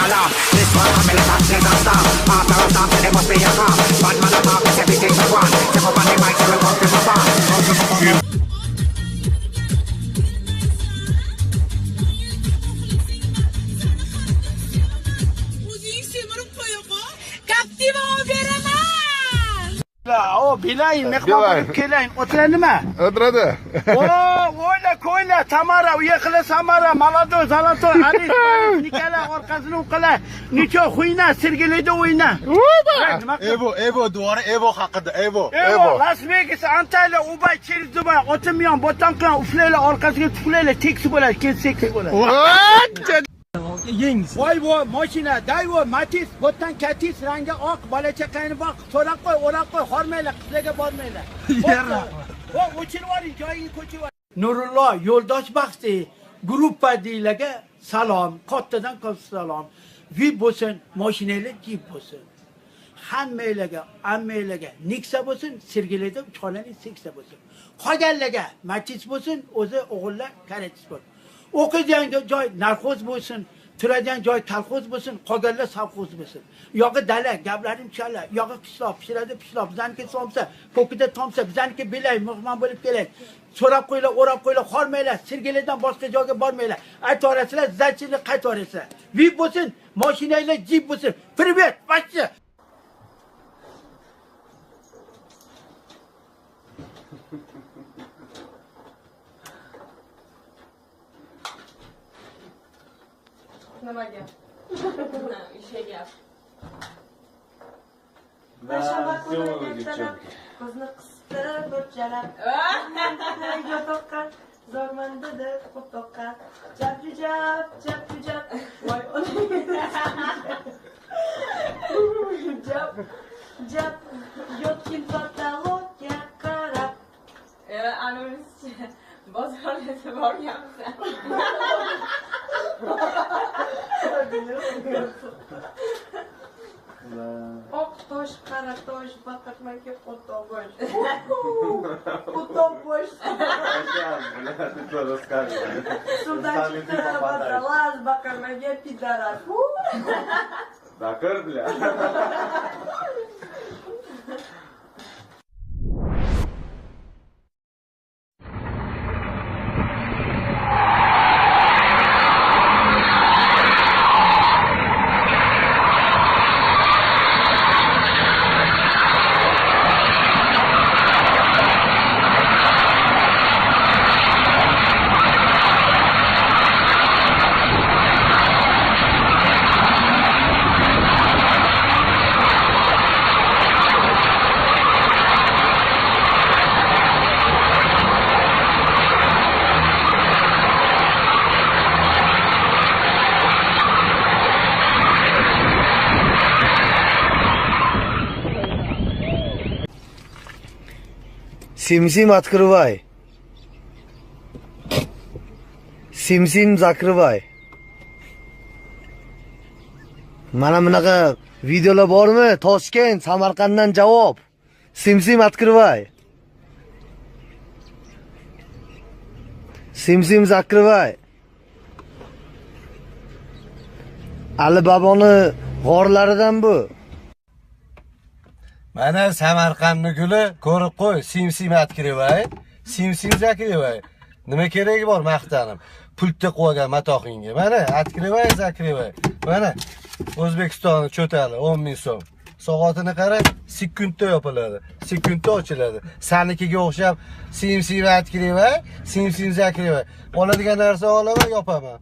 alarm. This one coming like a disaster. After a storm, there must be a calm. Bad man attack, it's everything for one. Step up on the mic, so we come to my farm. Come to my farm. O bilayin mehmon kelayin o'tiradimi? O'tiradi. O o'yla ko'yla Tamara uyoqla Samara Malado Zalato Ali Nikala orqasini o'qila Nicho xuyna Sergelida o'yna. Evo duvori Evo haqida Evo. Las Vegas Antalya Ubay через Dubay o'timiyon botanqan uflaylar orqasiga tuflaylar teksi bo'ladi keyin seksi bo'ladi. Yengiz. Voy mashina, dayvo, Matiz, botdan katis, rangi oq, bola-chaqangni boq, so'rab qo'y, o'rab qo'y, hormaylar, qizlarga bormaylar. Voy, o'chirib oling, joyingni ko'chib oling. Nurullo Yo'ldoshbaxshi gruppadagilarga salom, kattadan katta salom. VIP bo'lsin, mashinanglar jip bo'lsin. Hammalarga, Nexia bo'lsin, Sergelida uchxonaning Nexia bo'lsin. Qolganlarga Matiz bo'lsin, o'zi o'g'illar Karatis bo'lsin. O'qiydigan joy narxoz bo'lsin, turadigan joy talxoz bo'lsin, qolganlar savxoz bo'lsin. Yog'i dala, gaplarim chala, yog'i qishloq, pishiradi pishloq, bizaniki somsa, ko'kida tomsa, bizaniki belay, mehmon bo'lib kelay. So'rab qo'ylar, o'rab qo'ylar, xormaylar, Sergelidan boshqa joyga bormaylar. Aytorasizlar, zachini qaytorasizlar. VIP bo'lsin, mashinanglar jip bo'lsin. Privet, bachcha. Nimaga? Ishga gap. Payshanba kuni ertalab ko'zni qisdi burchalab. Yotoqqan zormandada qo'toqqan. Jab. Voy Jab yotkin patologga qarab. Anonsi bozorga borgansan. Oq tosh, qora tosh, baqirmaga qo'to bo'sh. Suvdan chiqdi badalas, baqirmaga pidaras. Bakır bile. Sim открывай. Sim закрывай. Mana bunaqa videolar bormi? Toshkent, Samarqanddan javob. Sim открывай. Sim закрывай. Ali Baboni g'orlaridan bu. Mana Samarqandni guli ko'rib qo'y, sim открывай, sim закрывай. Nima keragi bor maqtanib? Pultda qo'ygan matoxingga. Mana открывай, закрывай. Mana O'zbekistonning cho'tali 10 ming so'm. Soatini qara, sekundda yopiladi, sekundda ochiladi. Sanikiga o'xshab sim открывай, sim закрывай. Oladigan narsa olaman, yopaman.